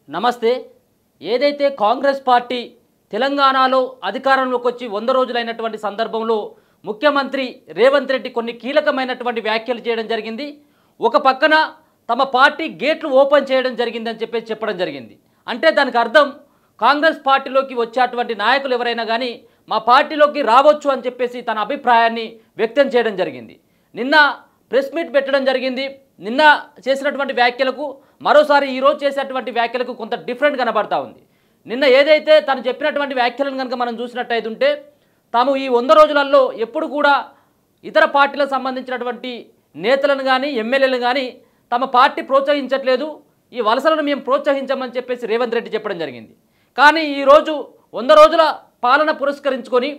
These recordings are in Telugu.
నమస్తే. ఏదైతే కాంగ్రెస్ పార్టీ తెలంగాణలో అధికారంలోకి వచ్చి 100 రోజులైనటువంటి సందర్భంలో ముఖ్యమంత్రి రేవంత్ రెడ్డి కొన్ని కీలకమైనటువంటి వ్యాఖ్యలు చేయడం జరిగింది. ఒక పక్కన తమ పార్టీ గేట్లు ఓపెన్ చేయడం జరిగిందని చెప్పడం జరిగింది. అంటే దానికి అర్థం కాంగ్రెస్ పార్టీలోకి వచ్చేటువంటి నాయకులు ఎవరైనా కానీ మా పార్టీలోకి రావచ్చు అని చెప్పేసి తన అభిప్రాయాన్ని వ్యక్తం చేయడం జరిగింది. నిన్న ప్రెస్ మీట్ పెట్టడం జరిగింది. నిన్న చేసినటువంటి వ్యాఖ్యలకు మరోసారి ఈరోజు చేసేటువంటి వ్యాఖ్యలకు కొంత డిఫరెంట్ కనబడతా ఉంది. నిన్న ఏదైతే తను చెప్పినటువంటి వ్యాఖ్యలను కనుక మనం చూసినట్టయితే ఉంటే తాము ఈ 100 రోజులలో ఎప్పుడు కూడా ఇతర పార్టీలకు సంబంధించినటువంటి నేతలను కానీ ఎమ్మెల్యేలను కానీ తమ పార్టీ ప్రోత్సహించట్లేదు, ఈ వలసలను మేము ప్రోత్సహించమని చెప్పేసి రేవంత్ రెడ్డి చెప్పడం జరిగింది. కానీ ఈరోజు 100 రోజుల పాలన పురస్కరించుకొని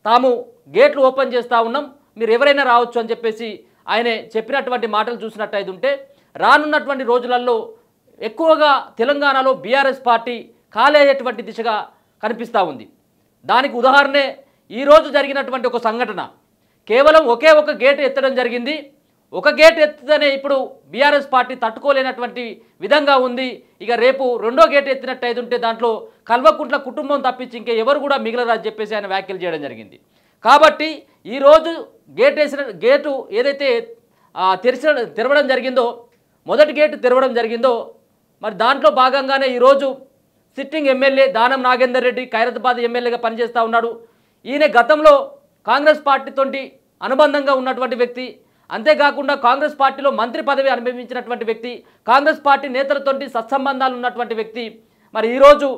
తాము గేట్లు ఓపెన్ చేస్తూ ఉన్నాం, మీరు ఎవరైనా రావచ్చు అని చెప్పేసి ఆయన చెప్పినటువంటి మాటలు చూసినట్టయితే ఉంటే రానున్నటువంటి రోజులలో ఎక్కువగా తెలంగాణలో బీఆర్ఎస్ పార్టీ ఖాళీ అయ్యేటువంటి దిశగా కనిపిస్తూ ఉంది. దానికి ఉదాహరణే ఈరోజు జరిగినటువంటి ఒక సంఘటన. కేవలం ఒకే ఒక గేటు ఎత్తడం జరిగింది. ఒక గేటు ఎత్తితేనే ఇప్పుడు బీఆర్ఎస్ పార్టీ తట్టుకోలేనటువంటి విధంగా ఉంది. ఇక రేపు రెండో గేటు ఎత్తినట్టయితే ఉంటే దాంట్లో కల్వకుంట్ల కుటుంబం తప్పించి ఇంకే ఎవరు కూడా మిగలరని చెప్పేసి ఆయన వ్యాఖ్యలు చేయడం జరిగింది. కాబట్టి ఈరోజు గేటు ఏదైతే తెరవడం జరిగిందో, మొదటి గేటు తెరవడం జరిగిందో, మరి దాంట్లో భాగంగానే ఈరోజు సిట్టింగ్ ఎమ్మెల్యే దానం నాగేందర్ రెడ్డి ఖైరతాబాద్ ఎమ్మెల్యేగా పనిచేస్తూ ఉన్నాడు. ఈయన గతంలో కాంగ్రెస్ పార్టీతోటి అనుబంధంగా ఉన్నటువంటి వ్యక్తి, అంతేకాకుండా కాంగ్రెస్ పార్టీలో మంత్రి పదవి అనుభవించినటువంటి వ్యక్తి, కాంగ్రెస్ పార్టీ నేతలతోటి సత్సంబంధాలు ఉన్నటువంటి వ్యక్తి. మరి ఈరోజు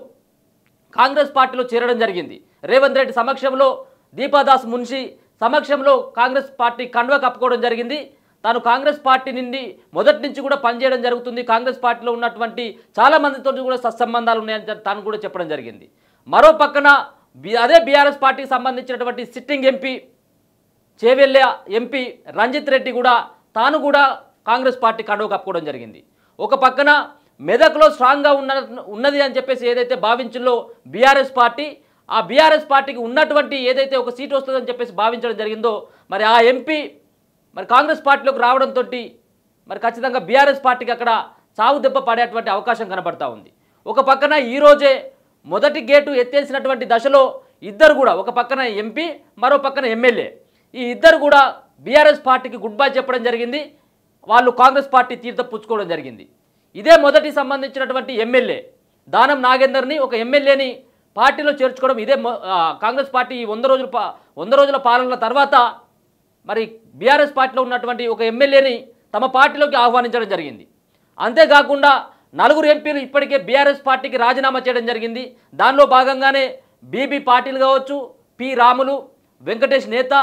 కాంగ్రెస్ పార్టీలో చేరడం జరిగింది. రేవంత్ రెడ్డి సమక్షంలో, దీపాదాస్ మున్షి సమక్షంలో కాంగ్రెస్ పార్టీ కండువా కప్పుకోవడం జరిగింది. తాను కాంగ్రెస్ పార్టీ నుండి మొదటి నుంచి కూడా పనిచేయడం జరుగుతుంది, కాంగ్రెస్ పార్టీలో ఉన్నటువంటి చాలా మందితో కూడా సత్సంబంధాలు ఉన్నాయని తాను కూడా చెప్పడం జరిగింది. మరో పక్కన అదే బీఆర్ఎస్ పార్టీకి సంబంధించినటువంటి sitting MP Chevella MP Ranjith Reddy కూడా తాను కూడా కాంగ్రెస్ పార్టీ కండువా కప్పుకోవడం జరిగింది. ఒక పక్కన మెదక్లో స్ట్రాంగ్గా ఉన్నది అని చెప్పేసి ఏదైతే భావించిందో బీఆర్ఎస్ పార్టీ, ఆ బీఆర్ఎస్ పార్టీకి ఉన్నటువంటి ఏదైతే ఒక సీట్ వస్తుందని చెప్పేసి భావించడం జరిగిందో, మరి ఆ ఎంపీ మరి కాంగ్రెస్ పార్టీలోకి రావడంతో మరి ఖచ్చితంగా బీఆర్ఎస్ పార్టీకి అక్కడ చావు దెబ్బ పడేటువంటి అవకాశం కనబడతా ఉంది. ఒక పక్కన ఈరోజే మొదటి గేటు ఎత్తేసినటువంటి దశలో ఇద్దరు కూడా, ఒక పక్కన ఎంపీ మరో పక్కన ఎమ్మెల్యే, ఈ ఇద్దరు కూడా బీఆర్ఎస్ పార్టీకి గుడ్ బై చెప్పడం జరిగింది. వాళ్ళు కాంగ్రెస్ పార్టీ తీర్థ పుచ్చుకోవడం జరిగింది. ఇదే మొదటి సంబంధించినటువంటి ఎమ్మెల్యే దానం నాగేందర్ని, ఒక ఎమ్మెల్యేని పార్టీలో చేర్చుకోవడం ఇదే కాంగ్రెస్ పార్టీ 100 రోజుల పాలన తర్వాత మరి బీఆర్ఎస్ పార్టీలో ఉన్నటువంటి ఒక ఎమ్మెల్యేని తమ పార్టీలోకి ఆహ్వానించడం జరిగింది. అంతేకాకుండా 4 ఎంపీలు ఇప్పటికే బీఆర్ఎస్ పార్టీకి రాజీనామా చేయడం జరిగింది. దానిలో భాగంగానే బీబీ పాటిల్ కావచ్చు, పి రాములు, వెంకటేష్ నేత,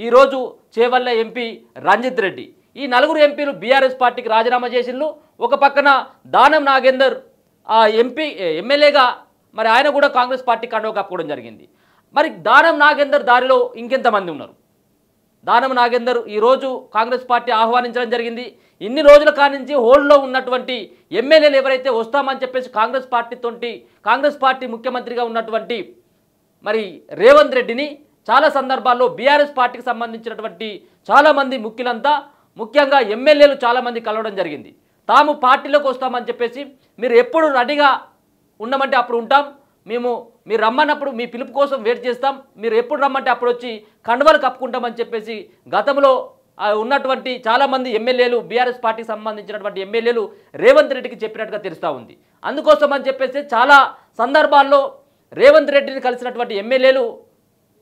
ఈరోజు చేవెళ్ళ ఎంపీ రంజిత్ రెడ్డి, ఈ 4 ఎంపీలు బీఆర్ఎస్ పార్టీకి రాజీనామా చేసిండ్రు. ఒక పక్కన దానం నాగేందర్ ఎమ్మెల్యేగా మరి ఆయన కూడా కాంగ్రెస్ పార్టీ కండువా కప్పుకోవడం జరిగింది. మరి దానం నాగేందర్ దారిలో ఇంకెంతమంది ఉన్నారు? దానం నాగేందర్ ఈరోజు కాంగ్రెస్ పార్టీ ఆహ్వానించడం జరిగింది. ఇన్ని రోజుల కానించి హోల్డ్లో ఉన్నటువంటి ఎమ్మెల్యేలు ఎవరైతే వస్తామని చెప్పేసి కాంగ్రెస్ పార్టీ ముఖ్యమంత్రిగా ఉన్నటువంటి మరి రేవంత్ రెడ్డిని చాలా సందర్భాల్లో బీఆర్ఎస్ పార్టీకి సంబంధించినటువంటి చాలామంది ముఖ్యంగా ఎమ్మెల్యేలు చాలామంది కలవడం జరిగింది. తాము పార్టీలోకి వస్తామని చెప్పేసి, మీరు ఎప్పుడు రెడీగా ఉండమంటే అప్పుడు ఉంటాం, మీరు రమ్మన్నప్పుడు మీ పిలుపు కోసం వెయిట్ చేస్తాం, మీరు ఎప్పుడు రమ్మంటే అప్పుడు వచ్చి కండువాలు కప్పుకుంటామని చెప్పేసి గతంలో ఉన్నటువంటి చాలామంది ఎమ్మెల్యేలు, బీఆర్ఎస్ పార్టీకి సంబంధించినటువంటి ఎమ్మెల్యేలు రేవంత్ రెడ్డికి చెప్పినట్టుగా తెలుస్తూ ఉంది. అందుకోసం అని చెప్పేసి చాలా సందర్భాల్లో రేవంత్ రెడ్డిని కలిసినటువంటి ఎమ్మెల్యేలు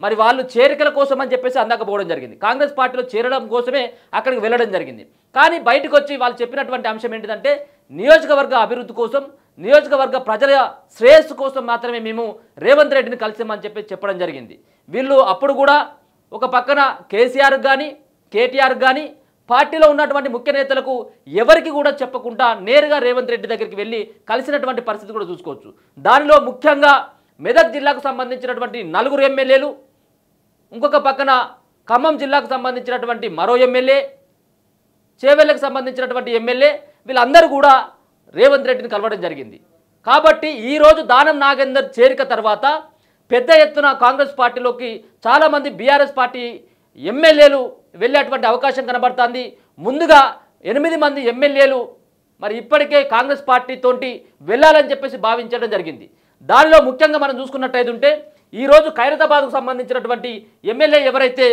మరి వాళ్ళు చేరికల కోసం అని చెప్పేసి అందకపోవడం జరిగింది. కాంగ్రెస్ పార్టీలో చేరడం కోసమే అక్కడికి వెళ్ళడం జరిగింది. కానీ బయటకు వచ్చి వాళ్ళు చెప్పినటువంటి అంశం ఏంటిదంటే, నియోజకవర్గ అభివృద్ధి కోసం, నియోజకవర్గ ప్రజల శ్రేయస్సు కోసం మాత్రమే మేము రేవంత్ రెడ్డిని కలిసామని చెప్పడం జరిగింది. వీళ్ళు అప్పుడు కూడా ఒక పక్కన కేసీఆర్ కానీ కేటీఆర్ కానీ పార్టీలో ఉన్నటువంటి ముఖ్య నేతలకు ఎవరికి కూడా చెప్పకుండా నేరుగా రేవంత్ రెడ్డి దగ్గరికి వెళ్ళి కలిసినటువంటి పరిస్థితి కూడా చూసుకోవచ్చు. దానిలో ముఖ్యంగా మెదక్ జిల్లాకు సంబంధించినటువంటి 4 ఎమ్మెల్యేలు, ఇంకొక పక్కన ఖమ్మం జిల్లాకు సంబంధించినటువంటి మరో ఎమ్మెల్యే, చేవెళ్ళకు సంబంధించినటువంటి ఎమ్మెల్యే, వీళ్ళందరూ కూడా రేవంత్ రెడ్డిని కలవడం జరిగింది. కాబట్టి ఈరోజు దానం నాగేందర్ చేరిక తర్వాత పెద్ద ఎత్తున కాంగ్రెస్ పార్టీలోకి చాలామంది బీఆర్ఎస్ పార్టీ ఎమ్మెల్యేలు వెళ్ళేటువంటి అవకాశం కనబడుతుంది. ముందుగా 8 మంది ఎమ్మెల్యేలు మరి ఇప్పటికే కాంగ్రెస్ పార్టీతోటి వెళ్ళాలని చెప్పేసి భావించడం జరిగింది. దానిలో ముఖ్యంగా మనం చూసుకున్నట్టయితే ఉంటే ఈరోజు ఖైరతాబాద్కు సంబంధించినటువంటి ఎమ్మెల్యే ఎవరైతే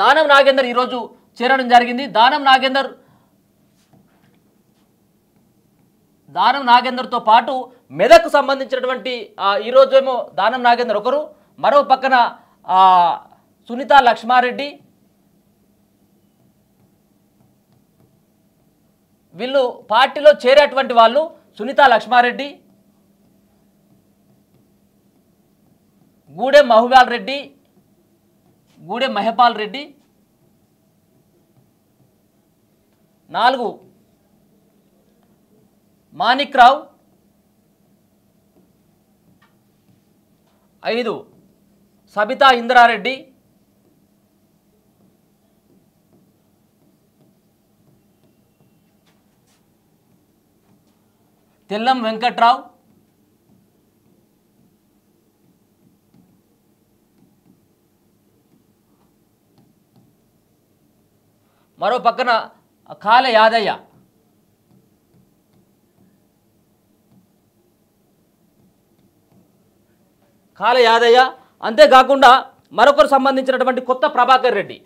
దానం నాగేందర్ ఈరోజు చేరడం జరిగింది. దానం నాగేందర్తో పాటు మెదక్కు సంబంధించినటువంటి ఈరోజు ఏమో దానం నాగేందర్ ఒకరు, మరో పక్కన సునీతా లక్ష్మారెడ్డి, వీళ్ళు పార్టీలో చేరేటువంటి వాళ్ళు సునీతా లక్ష్మారెడ్డి, గూడెం మహిపాల్ రెడ్డి, 4 మాణిక్ రావు, 5 సబితా ఇంద్రారెడ్డి, 6 తెల్లం వెంకట్రావు, 7 మరో పక్కన కాల యాదయ్య, అంతేకాకుండా మరొకరు సంబంధించినటువంటి కొత్త ప్రభాకర్ రెడ్డి.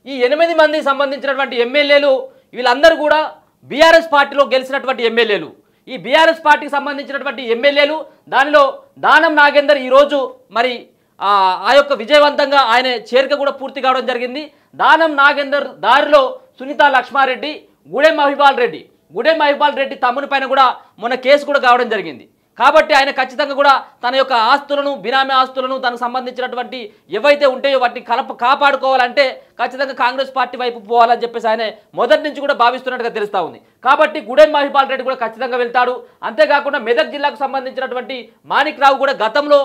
ఈ 8 మంది సంబంధించినటువంటి ఎమ్మెల్యేలు వీళ్ళందరూ కూడా బీఆర్ఎస్ పార్టీలో గెలిచినటువంటి ఎమ్మెల్యేలు. ఈ బీఆర్ఎస్ పార్టీకి సంబంధించినటువంటి ఎమ్మెల్యేలు దానిలో దానం నాగేందర్ ఈరోజు మరి ఆ యొక్క విజయవంతంగా ఆయన చేరిక కూడా పూర్తి కావడం జరిగింది. దానం నాగేందర్ దారిలో సునీతా లక్ష్మారెడ్డి, గూడెం మహిపాల్ రెడ్డి తమ్ముని పైన కూడా మొన్న కేసు కూడా కావడం జరిగింది. కాబట్టి ఆయన ఖచ్చితంగా కూడా తన యొక్క ఆస్తులను, బినామీ ఆస్తులను, తనకు సంబంధించినటువంటి ఏవైతే ఉంటాయో వాటిని కాపాడుకోవాలంటే ఖచ్చితంగా కాంగ్రెస్ పార్టీ వైపు పోవాలని చెప్పేసి ఆయన మొదటి నుంచి కూడా భావిస్తున్నట్టుగా తెలుస్తూ ఉంది. కాబట్టి గూడెం మహిపాల్ రెడ్డి కూడా ఖచ్చితంగా వెళ్తాడు. అంతేకాకుండా మెదక్ జిల్లాకు సంబంధించినటువంటి మాణిక్ రావు కూడా గతంలో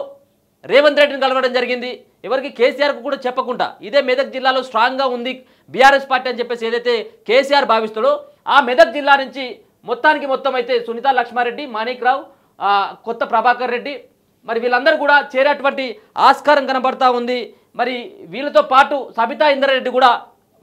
రేవంత్ రెడ్డిని కలవడం జరిగింది. ఎవరికి కేసీఆర్కు కూడా చెప్పకుండా ఇదే మెదక్ జిల్లాలో స్ట్రాంగ్గా ఉంది బీఆర్ఎస్ పార్టీ అని చెప్పేసి ఏదైతే కేసీఆర్ భావిస్తాడో ఆ మెదక్ జిల్లా నుంచి మొత్తం అయితే సునీతా లక్ష్మారెడ్డి, మాణిక్ రావు, కొత్త ప్రభాకర్ రెడ్డి మరి వీళ్ళందరూ కూడా చేరేటువంటి ఆస్కారం కనబడతా ఉంది. మరి వీళ్ళతో పాటు సబితా ఇంద్రారెడ్డి కూడా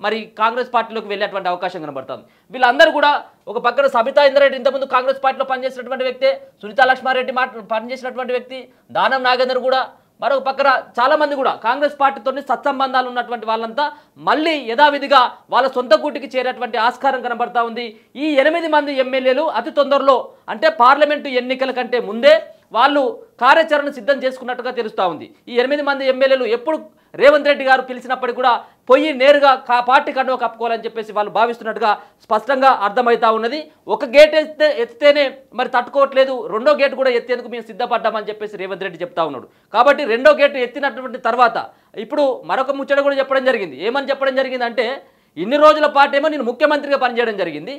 మరి కాంగ్రెస్ పార్టీలోకి వెళ్ళేటువంటి అవకాశం కనబడుతుంది. వీళ్ళందరూ కూడా ఒక పక్కన సబితా ఇంద్రారెడ్డి ఇంతకుముందు కాంగ్రెస్ పార్టీలో పనిచేసినటువంటి వ్యక్తే, సునీతా లక్ష్మారెడ్డి పనిచేసినటువంటి వ్యక్తి, దానం నాగేందర్ కూడా, మరొక పక్కన చాలామంది కూడా కాంగ్రెస్ పార్టీతో సత్సంబంధాలు ఉన్నటువంటి వాళ్ళంతా మళ్ళీ యథావిధిగా వాళ్ళ సొంత గూటికి చేరేటువంటి ఆస్కారం కనబడతా ఉంది. ఈ 8 మంది ఎమ్మెల్యేలు అతి తొందరలో అంటే పార్లమెంటు ఎన్నికల కంటే ముందే వాళ్ళు కార్యాచరణ సిద్ధం చేసుకున్నట్టుగా తెలుస్తూ ఉంది. ఈ 8 మంది ఎమ్మెల్యేలు ఎప్పుడు రేవంత్ రెడ్డి గారు పిలిచినప్పటికీ కూడా పోయి నేరుగా పార్టీ కండువ కప్పుకోవాలని చెప్పేసి వాళ్ళు భావిస్తున్నట్టుగా స్పష్టంగా అర్థమవుతా ఉన్నది. ఒక గేట్ ఎత్తితేనే మరి తట్టుకోవట్లేదు, రెండో గేట్ కూడా ఎత్తేందుకు మేము సిద్ధపడ్డామని చెప్పేసి రేవంత్ రెడ్డి చెప్తా ఉన్నాడు. కాబట్టి రెండో గేట్ ఎత్తినటువంటి తర్వాత ఇప్పుడు మరొక ముచ్చట కూడా చెప్పడం జరిగింది. ఏమని చెప్పడం జరిగింది అంటే ఇన్ని రోజుల పాటు ఏమో నేను ముఖ్యమంత్రిగా పనిచేయడం జరిగింది,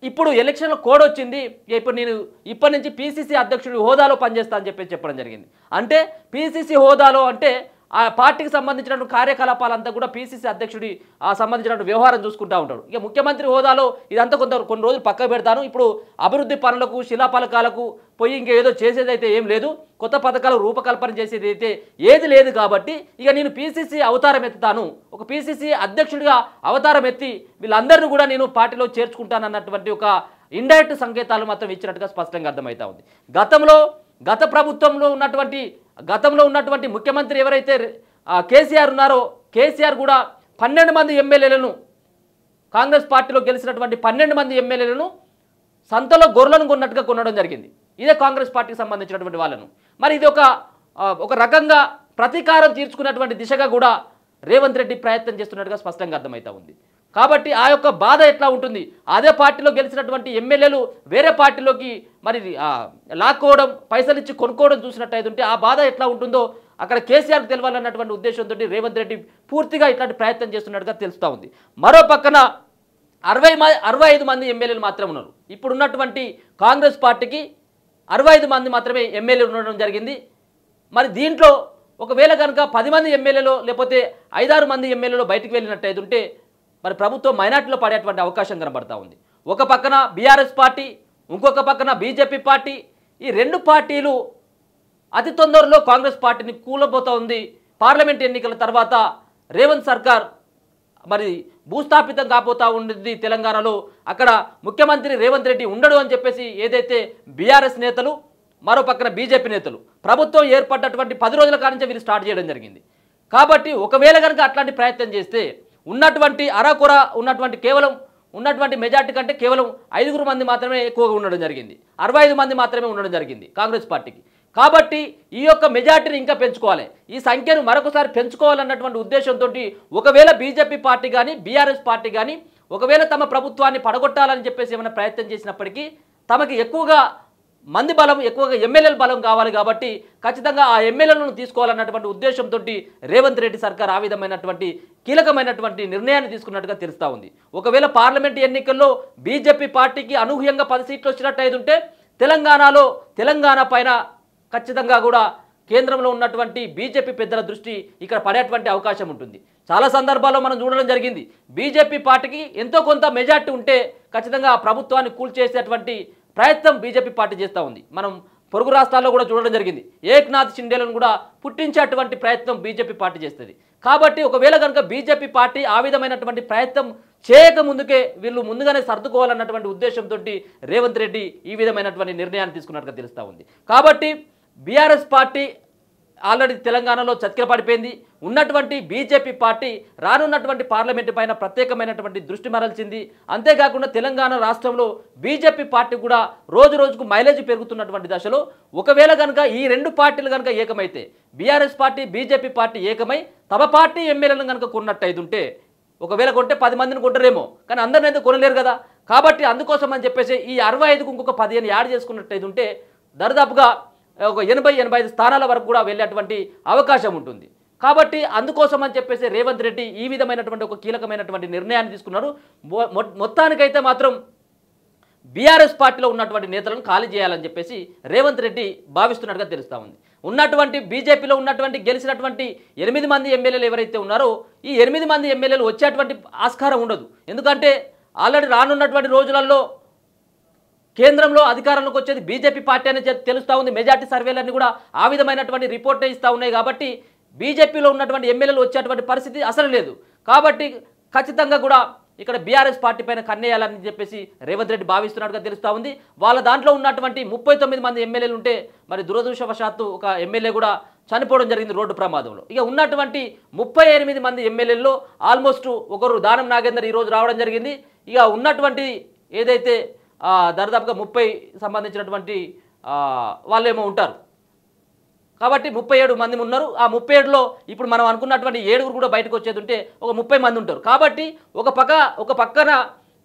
ఇప్పుడు ఎలక్షన్లో కోడ్ వచ్చింది, ఇప్పుడు నేను ఇప్పటి నుంచి పీసీసీ అధ్యక్షుడి హోదాలో పనిచేస్తా అని చెప్పడం జరిగింది. అంటే పీసీసీ హోదాలో అంటే ఆ పార్టీకి సంబంధించిన కార్యకలాపాలంతా కూడా పీసీసీ అధ్యక్షుడి సంబంధించిన వ్యవహారం చూసుకుంటూ ఉంటాడు. ఇక ముఖ్యమంత్రి హోదాలో ఇదంతా కొన్ని రోజులు పక్క పెడతాను, ఇప్పుడు అభివృద్ధి పనులకు, శిలాపలకాలకు పోయి ఇంకేదో చేసేదైతే ఏం లేదు, కొత్త పథకాలు రూపకల్పన చేసేది అయితే ఏది లేదు. కాబట్టి ఇక నేను పీసీసీ అవతారం ఎత్తుతాను, ఒక పీసీసీ అధ్యక్షుడిగా అవతారం ఎత్తి వీళ్ళందరినీ కూడా నేను పార్టీలో చేర్చుకుంటాను అన్నటువంటి ఒక ఇండైరెక్ట్ సంకేతాలు మాత్రం ఇచ్చినట్టుగా స్పష్టంగా అర్థమవుతా ఉంది. గతంలో ఉన్నటువంటి ముఖ్యమంత్రి ఎవరైతే కేసీఆర్ ఉన్నారో కేసీఆర్ కూడా 12 మంది ఎమ్మెల్యేలను, కాంగ్రెస్ పార్టీలో గెలిచినటువంటి 12 మంది ఎమ్మెల్యేలను సంతలో గొర్రెలను కొన్నట్టుగా కొనడం జరిగింది. ఇదే కాంగ్రెస్ పార్టీకి సంబంధించినటువంటి వాళ్ళను. మరి ఇది ఒక రకంగా ప్రతీకారం తీర్చుకున్నటువంటి దిశగా కూడా రేవంత్ రెడ్డి ప్రయత్నం చేస్తున్నట్టుగా స్పష్టంగా అర్థమవుతా ఉంది. కాబట్టి ఆ యొక్క బాధ ఎట్లా ఉంటుంది, అదే పార్టీలో గెలిచినటువంటి ఎమ్మెల్యేలు వేరే పార్టీలోకి మరి లాక్కోవడం, పైసలు ఇచ్చి కొనుక్కోవడం చూసినట్టయితే ఉంటే ఆ బాధ ఎట్లా ఉంటుందో అక్కడ కేసీఆర్కి తెలవాలన్నటువంటి ఉద్దేశంతో రేవంత్ రెడ్డి పూర్తిగా ఇట్లాంటి ప్రయత్నం చేస్తున్నట్టుగా తెలుస్తూ ఉంది. మరో పక్కన 65 మంది ఎమ్మెల్యేలు మాత్రమే ఉన్నారు. ఇప్పుడున్నటువంటి కాంగ్రెస్ పార్టీకి 65 మంది మాత్రమే ఎమ్మెల్యేలు ఉండడం జరిగింది. మరి దీంట్లో ఒకవేళ కనుక 10 మంది ఎమ్మెల్యేలు లేకపోతే 5-6 మంది ఎమ్మెల్యేలు బయటికి వెళ్ళినట్టయితే ఉంటే మరి ప్రభుత్వం మైనార్టీలో పడేటువంటి అవకాశం కనబడతా ఉంది. ఒక పక్కన బీఆర్ఎస్ పార్టీ, ఇంకొక పక్కన బీజేపీ పార్టీ, ఈ రెండు పార్టీలు అతి తొందరలో కాంగ్రెస్ పార్టీని కూలబోతా ఉంది. పార్లమెంట్ ఎన్నికల తర్వాత రేవంత్ సర్కార్ మరి భూస్థాపితం కాబోతా ఉండేది తెలంగాణలో. అక్కడ ముఖ్యమంత్రి రేవంత్ రెడ్డి ఉండడు అని చెప్పేసి ఏదైతే బీఆర్ఎస్ నేతలు, మరో పక్కన బీజేపీ నేతలు ప్రభుత్వం ఏర్పడ్డటువంటి 10 రోజుల కానించే వీళ్ళు స్టార్ట్ చేయడం జరిగింది. కాబట్టి ఒకవేళ కనుక అట్లాంటి ప్రయత్నం చేస్తే ఉన్నటువంటి అరాకొర ఉన్నటువంటి కేవలం ఉన్నటువంటి మెజార్టీ కంటే కేవలం 5 మంది మాత్రమే ఎక్కువగా ఉండడం జరిగింది. 65 మంది మాత్రమే ఉండడం జరిగింది కాంగ్రెస్ పార్టీకి. కాబట్టి ఈ యొక్క మెజార్టీని ఇంకా పెంచుకోవాలి, ఈ సంఖ్యను మరొకసారి పెంచుకోవాలన్నటువంటి ఉద్దేశంతో ఒకవేళ బీజేపీ పార్టీ కానీ బీఆర్ఎస్ పార్టీ కానీ ఒకవేళ తమ ప్రభుత్వాన్ని పడగొట్టాలని చెప్పేసి ఏమైనా ప్రయత్నం చేసినప్పటికీ తమకి ఎక్కువగా మంది బలం, ఎక్కువగా ఎమ్మెల్యేల బలం కావాలి. కాబట్టి ఖచ్చితంగా ఆ ఎమ్మెల్యేలను తీసుకోవాలన్నటువంటి ఉద్దేశంతో రేవంత్ రెడ్డి సర్కార్ ఆ విధమైనటువంటి కీలకమైనటువంటి నిర్ణయాన్ని తీసుకున్నట్టుగా తెలుస్తూ ఉంది. ఒకవేళ పార్లమెంట్ ఎన్నికల్లో బీజేపీ పార్టీకి అనూహ్యంగా 10 సీట్లు వచ్చినట్టయితే ఉంటే తెలంగాణ పైన ఖచ్చితంగా కూడా కేంద్రంలో ఉన్నటువంటి బీజేపీ పెద్దల దృష్టి ఇక్కడ పడేటువంటి అవకాశం ఉంటుంది. చాలా సందర్భాల్లో మనం చూడడం జరిగింది. బీజేపీ పార్టీకి ఎంతో కొంత మెజార్టీ ఉంటే ఖచ్చితంగా ప్రభుత్వాన్ని కూల్చేసేటువంటి ప్రయత్నం బీజేపీ పార్టీ చేస్తూ ఉంది. మనం పొరుగు రాష్ట్రాల్లో కూడా చూడడం జరిగింది. ఏక్నాథ్ షిండేలను కూడా పుట్టించేటువంటి ప్రయత్నం బీజేపీ పార్టీ చేస్తుంది. కాబట్టి ఒకవేళ కనుక బీజేపీ పార్టీ ఆ విధమైనటువంటి ప్రయత్నం చేయక ముందుకే వీళ్ళు ముందుగానే సర్దుకోవాలన్నటువంటి ఉద్దేశంతో రేవంత్ రెడ్డి ఈ విధమైనటువంటి నిర్ణయాన్ని తీసుకున్నట్టుగా తెలుస్తూ ఉంది. కాబట్టి బీఆర్ఎస్ పార్టీ ఆల్రెడీ తెలంగాణలో చతికిల పడిపోయింది. ఉన్నటువంటి బీజేపీ పార్టీ రానున్నటువంటి పార్లమెంటు పైన ప్రత్యేకమైనటువంటి దృష్టి మరల్చింది. అంతేకాకుండా తెలంగాణ రాష్ట్రంలో బీజేపీ పార్టీ కూడా రోజు రోజుకు మైలేజ్ పెరుగుతున్నటువంటి దశలో ఒకవేళ కనుక ఈ 2 పార్టీలు కనుక ఏకమైతే, బీఆర్ఎస్ పార్టీ బీజేపీ పార్టీ ఏకమై తమ పార్టీ ఎమ్మెల్యేలను కనుక కొన్నట్టయితుంటే, ఒకవేళ కొంటే 10 మందిని కొంటారేమో, కానీ అందరిని అయితే కొనలేరు కదా. కాబట్టి అందుకోసం అని చెప్పేసి ఈ 65కు ఇంకొక 15 యాడ్ చేసుకున్నట్టయితుంటే దరిదాపుగా ఒక 80-85 స్థానాల వరకు కూడా వెళ్ళేటువంటి అవకాశం ఉంటుంది. కాబట్టి అందుకోసం అని చెప్పేసి రేవంత్ రెడ్డి ఈ విధమైనటువంటి ఒక కీలకమైనటువంటి నిర్ణయాన్ని తీసుకున్నారు. మొత్తానికైతే మాత్రం బీఆర్ఎస్ పార్టీలో ఉన్నటువంటి నేతలను ఖాళీ చేయాలని చెప్పేసి రేవంత్ రెడ్డి భావిస్తున్నట్టుగా తెలుస్తూ ఉంది. ఉన్నటువంటి బీజేపీలో ఉన్నటువంటి గెలిచినటువంటి 8 మంది ఎమ్మెల్యేలు ఎవరైతే ఉన్నారో ఈ 8 మంది ఎమ్మెల్యేలు వచ్చేటువంటి ఆస్కారం ఉండదు. ఎందుకంటే ఆల్రెడీ రానున్నటువంటి రోజులలో కేంద్రంలో అధికారంలోకి వచ్చేది బీజేపీ పార్టీ అని తెలుస్తూ ఉంది. మెజార్టీ సర్వేలన్నీ కూడా ఆ విధమైనటువంటి రిపోర్టే ఇస్తూ ఉన్నాయి. కాబట్టి బీజేపీలో ఉన్నటువంటి ఎమ్మెల్యేలు వచ్చేటువంటి పరిస్థితి అసలు లేదు. కాబట్టి ఖచ్చితంగా కూడా ఇక్కడ బీఆర్ఎస్ పార్టీ పైన కన్నేయాలని చెప్పేసి రేవంత్ రెడ్డి భావిస్తున్నట్టుగా తెలుస్తూ ఉంది. వాళ్ళ దాంట్లో ఉన్నటువంటి 39 మంది ఎమ్మెల్యేలు ఉంటే మరి దురదృష్టవశాత్తు ఒక ఎమ్మెల్యే కూడా చనిపోవడం జరిగింది రోడ్డు ప్రమాదంలో. ఇక ఉన్నటువంటి 38 మంది ఎమ్మెల్యేల్లో ఆల్మోస్ట్ ఒకరు దానం నాగేందర్ ఈరోజు రావడం జరిగింది. ఇక ఉన్నటువంటి ఏదైతే దాదాపుగా 30 సంబంధించినటువంటి వాళ్ళేమో ఉంటారు. కాబట్టి 37 మంది ఉన్నారు. ఆ 37లో ఇప్పుడు మనం అనుకున్నటువంటి 7 కూడా బయటకు వచ్చేది ఉంటే ఒక 30 మంది ఉంటారు. కాబట్టి ఒక పక్కన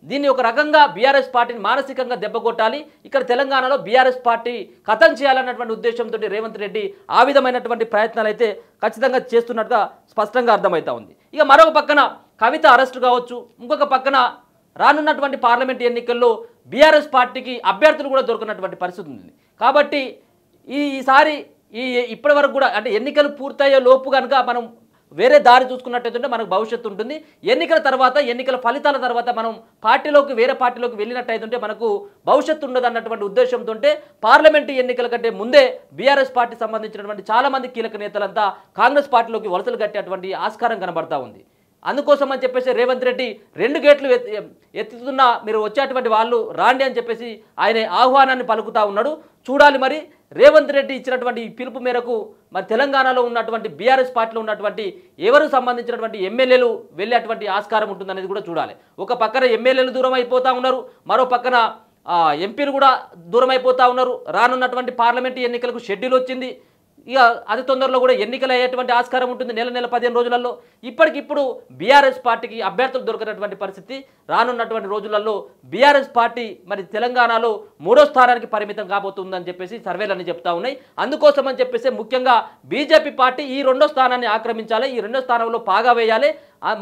దీన్ని ఒక రకంగా బీఆర్ఎస్ పార్టీని మానసికంగా దెబ్బకొట్టాలి, ఇక్కడ తెలంగాణలో బీఆర్ఎస్ పార్టీ ఖతం చేయాలన్నటువంటి ఉద్దేశంతో రేవంత్ రెడ్డి ఆ విధమైనటువంటి ప్రయత్నాలు అయితే ఖచ్చితంగా చేస్తున్నట్టుగా స్పష్టంగా అర్థమవుతా ఉంది. ఇక మరొక పక్కన కవిత అరెస్టు కావచ్చు, ఇంకొక పక్కన రానున్నటువంటి పార్లమెంట్ ఎన్నికల్లో బీఆర్ఎస్ పార్టీకి అభ్యర్థులు కూడా దొరికినటువంటి పరిస్థితి ఉంది. కాబట్టి ఈసారి ఇప్పటి వరకు కూడా అంటే ఎన్నికలు పూర్తయ్యే లోపు కనుక మనం వేరే దారి చూసుకున్నట్టయితే మనకు భవిష్యత్తు ఉంటుంది. ఎన్నికల తర్వాత ఎన్నికల ఫలితాల తర్వాత మనం వేరే పార్టీలోకి వెళ్ళినట్టయితే మనకు భవిష్యత్తు ఉండదు అన్నటువంటి ఉద్దేశంతో పార్లమెంటు ఎన్నికల కంటే ముందే బీఆర్ఎస్ పార్టీ సంబంధించినటువంటి చాలామంది కీలక నేతలంతా కాంగ్రెస్ పార్టీలోకి వలసలు కట్టేటువంటి ఆస్కారం కనబడతా ఉంది. అందుకోసం అని చెప్పేసి రేవంత్ రెడ్డి 2 గేట్లు ఎత్తుతున్నా మీరు వచ్చేటువంటి వాళ్ళు రాండి అని చెప్పేసి ఆయన ఆహ్వానాన్ని పలుకుతూ ఉన్నాడు. చూడాలి మరి రేవంత్ రెడ్డి ఇచ్చినటువంటి ఈ పిలుపు మేరకు మరి తెలంగాణలో ఉన్నటువంటి బీఆర్ఎస్ పార్టీలో ఉన్నటువంటి ఎవరు సంబంధించినటువంటి ఎమ్మెల్యేలు వెళ్ళేటువంటి ఆస్కారం ఉంటుందనేది కూడా చూడాలి. ఒక పక్కన ఎమ్మెల్యేలు దూరం అయిపోతూ ఉన్నారు, మరో పక్కన ఎంపీలు కూడా దూరం అయిపోతూ ఉన్నారు. రానున్నటువంటి పార్లమెంటు ఎన్నికలకు షెడ్యూల్ వచ్చింది. ఇక అతి తొందరలో కూడా ఎన్నికలు అయ్యేటువంటి ఆస్కారం ఉంటుంది నెల 15 రోజులలో. ఇప్పటికిప్పుడు బీఆర్ఎస్ పార్టీకి అభ్యర్థులు దొరికినటువంటి పరిస్థితి. రానున్నటువంటి రోజులలో బీఆర్ఎస్ పార్టీ మరి తెలంగాణలో 3వ స్థానానికి పరిమితం కాబోతుందని చెప్పేసి సర్వేలన్నీ చెప్తా ఉన్నాయి. అందుకోసం అని చెప్పేసి ముఖ్యంగా బీజేపీ పార్టీ ఈ 2వ స్థానాన్ని ఆక్రమించాలి, ఈ 2వ స్థానంలో పాగా వేయాలి,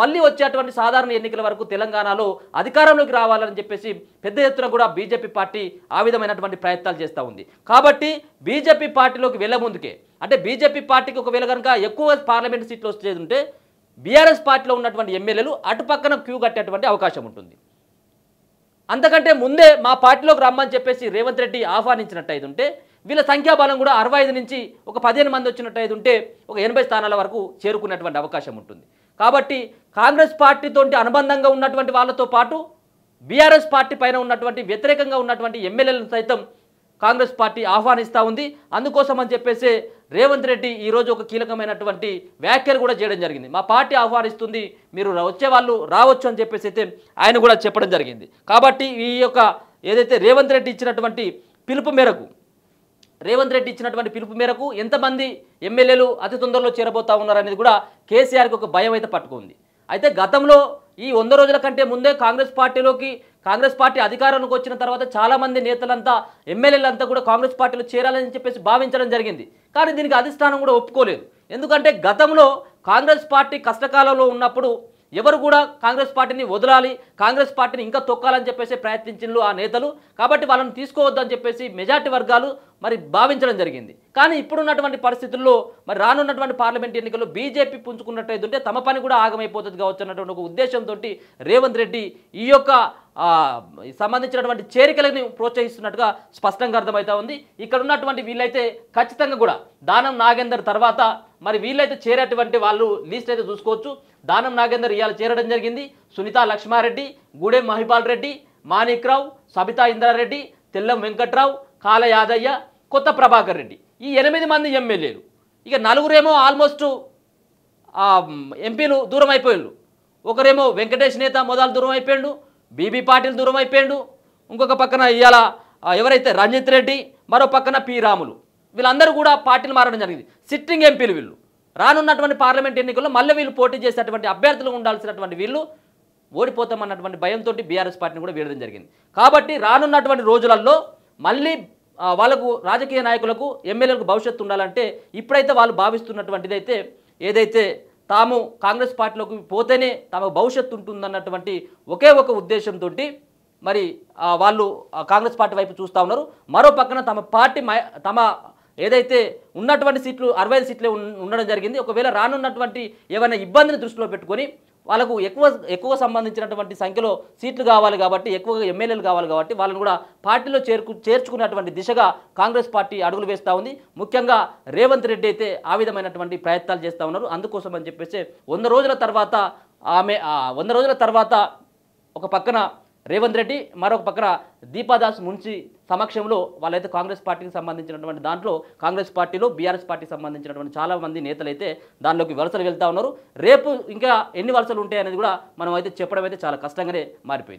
మళ్ళీ వచ్చేటువంటి సాధారణ ఎన్నికల వరకు తెలంగాణలో అధికారంలోకి రావాలని చెప్పేసి పెద్ద ఎత్తున కూడా బీజేపీ పార్టీ ఆ విధమైనటువంటి ప్రయత్నాలు చేస్తూ ఉంది. కాబట్టి బీజేపీ పార్టీలోకి వెళ్ళే ముందుకే అంటే బీజేపీ పార్టీకి ఒకవేళ కనుక ఎక్కువ పార్లమెంట్ సీట్లు వచ్చేది ఉంటే బీఆర్ఎస్ పార్టీలో ఉన్నటువంటి ఎమ్మెల్యేలు అటుపక్కన క్యూ కట్టేటువంటి అవకాశం ఉంటుంది. అంతకంటే ముందే మా పార్టీలోకి రమ్మని చెప్పేసి రేవంత్ రెడ్డి ఆహ్వానించినట్టయితే వీళ్ళ సంఖ్యాబలం కూడా 65 నుంచి ఒక 15 మంది వచ్చినట్టు ఉంటే ఒక 80 స్థానాల వరకు చేరుకునేటువంటి అవకాశం ఉంటుంది. కాబట్టి కాంగ్రెస్ పార్టీతో అనుబంధంగా ఉన్నటువంటి వాళ్ళతో పాటు బీఆర్ఎస్ పార్టీ పైన ఉన్నటువంటి వ్యతిరేకంగా ఉన్నటువంటి ఎమ్మెల్యేలను సైతం కాంగ్రెస్ పార్టీ ఆహ్వానిస్తూ ఉంది. అందుకోసం అని చెప్పేసి రేవంత్ రెడ్డి ఈరోజు ఒక కీలకమైనటువంటి వ్యాఖ్యలు కూడా చేయడం జరిగింది. మా పార్టీ ఆహ్వానిస్తుంది, మీరు వచ్చే వాళ్ళు రావచ్చు అని చెప్పేసి అయితే ఆయన కూడా చెప్పడం జరిగింది. కాబట్టి ఈ యొక్క ఏదైతే రేవంత్ రెడ్డి ఇచ్చినటువంటి పిలుపు మేరకు ఎంతమంది ఎమ్మెల్యేలు అతి తొందరలో చేరబోతా ఉన్నారనేది కూడా కేసీఆర్కి ఒక భయం అయితే పట్టుకుంది. అయితే గతంలో ఈ 100 రోజుల కంటే ముందే కాంగ్రెస్ పార్టీ అధికారంలోకి వచ్చిన తర్వాత చాలామంది నేతలంతా ఎమ్మెల్యేలంతా కూడా కాంగ్రెస్ పార్టీలో చేరాలని చెప్పేసి భావించడం జరిగింది. కానీ దీనికి అధిష్టానం కూడా ఒప్పుకోలేదు. ఎందుకంటే గతంలో కాంగ్రెస్ పార్టీ కష్టకాలంలో ఉన్నప్పుడు ఎవరు కూడా కాంగ్రెస్ పార్టీని వదలాలి, కాంగ్రెస్ పార్టీని ఇంకా తొక్కాలని చెప్పేసి ప్రయత్నించిండ్రు ఆ నేతలు. కాబట్టి వాళ్ళని తీసుకోవద్దని చెప్పేసి మెజార్టీ వర్గాలు మరి భావించడం జరిగింది. కానీ ఇప్పుడున్నటువంటి పరిస్థితుల్లో మరి రానున్నటువంటి పార్లమెంట్ ఎన్నికల్లో బీజేపీ పుంజుకున్నట్టయితే తమ పని కూడా ఆగమైపోతుంది కావచ్చు అన్నటువంటి ఒక ఉద్దేశంతో రేవంత్ రెడ్డి ఈ యొక్క సంబంధించినటువంటి చేరికలను ప్రోత్సహిస్తున్నట్టుగా స్పష్టంగా అర్థమవుతా ఉంది. ఇక్కడ ఉన్నటువంటి వీళ్ళైతే ఖచ్చితంగా కూడా దానం నాగేందర్ తర్వాత మరి వీళ్ళైతే చేరేటువంటి వాళ్ళు లిస్ట్ అయితే చూసుకోవచ్చు. దానం నాగేందర్ ఇవాళ చేరడం జరిగింది. సునీతా లక్ష్మారెడ్డి, గూడెం మహిపాల్ రెడ్డి, మాణిక్ రావు, సబితా ఇంద్రారెడ్డి, తెల్లం వెంకట్రావు, కాల యాదయ్య, కొత్త ప్రభాకర్ రెడ్డి, ఈ 8 మంది ఎమ్మెల్యేలు. ఇక 4 ఆల్మోస్ట్ ఎంపీలు దూరం అయిపోయిండు. ఒకరేమో వెంకటేష్ నేత మొదలు దూరం అయిపోయిండు, బీబీ పాటిల్ దూరం అయిపోయిండు, ఇంకొక పక్కన ఇవాళ ఎవరైతే రంజిత్ రెడ్డి, మరో పక్కన పి రాములు, వీళ్ళందరూ కూడా పార్టీలు మారడం జరిగింది. సిట్టింగ్ ఎంపీలు వీళ్ళు. రానున్నటువంటి పార్లమెంట్ ఎన్నికల్లో మళ్ళీ వీళ్ళు పోటీ చేసేటువంటి అభ్యర్థులు ఉండాల్సినటువంటి వీళ్ళు ఓడిపోతామన్నటువంటి భయంతో బీఆర్ఎస్ పార్టీని కూడా వీడడం జరిగింది. కాబట్టి రానున్నటువంటి రోజులలో మళ్ళీ వాళ్ళకు రాజకీయ నాయకులకు ఎమ్మెల్యేలకు భవిష్యత్తు ఉండాలంటే ఇప్పుడైతే వాళ్ళు భావిస్తున్నటువంటిదైతే ఏదైతే తాము కాంగ్రెస్ పార్టీలోకి పోతేనే తమ భవిష్యత్తు ఉంటుందన్నటువంటి ఒకే ఒక ఉద్దేశంతో మరి వాళ్ళు కాంగ్రెస్ పార్టీ వైపు చూస్తూ ఉన్నారు. మరో పక్కన తమ పార్టీ తమ ఏదైతే ఉన్నటువంటి సీట్లు 65 సీట్లే ఉండడం జరిగింది. ఒకవేళ రానున్నటువంటి ఏమైనా ఇబ్బందిని దృష్టిలో పెట్టుకొని వాళ్ళకు ఎక్కువ సంబంధించినటువంటి సంఖ్యలో సీట్లు కావాలి కాబట్టి, ఎక్కువగా ఎమ్మెల్యేలు కావాలి కాబట్టి వాళ్ళని కూడా పార్టీలో చేర్చుకున్నటువంటి దిశగా కాంగ్రెస్ పార్టీ అడుగులు వేస్తూ ఉంది. ముఖ్యంగా రేవంత్ రెడ్డి అయితే ఆ విధమైనటువంటి ప్రయత్నాలు చేస్తూ ఉన్నారు. అందుకోసం అని చెప్పేసి 100 రోజుల తర్వాత ఒక పక్కన రేవంత్ రెడ్డి, మరొక పక్కన దీపాదాస్ మున్షి సమక్షంలో వాళ్ళైతే కాంగ్రెస్ పార్టీకి సంబంధించినటువంటి దాంట్లో కాంగ్రెస్ పార్టీలో బీఆర్ఎస్ పార్టీకి సంబంధించినటువంటి చాలామంది నేతలు అయితే దానిలోకి వలసలు వెళ్తూ ఉన్నారు. రేపు ఇంకా ఎన్ని వలసలు ఉంటాయనేది కూడా మనం అయితే చెప్పడం అయితే చాలా కష్టంగానే మారిపోయింది.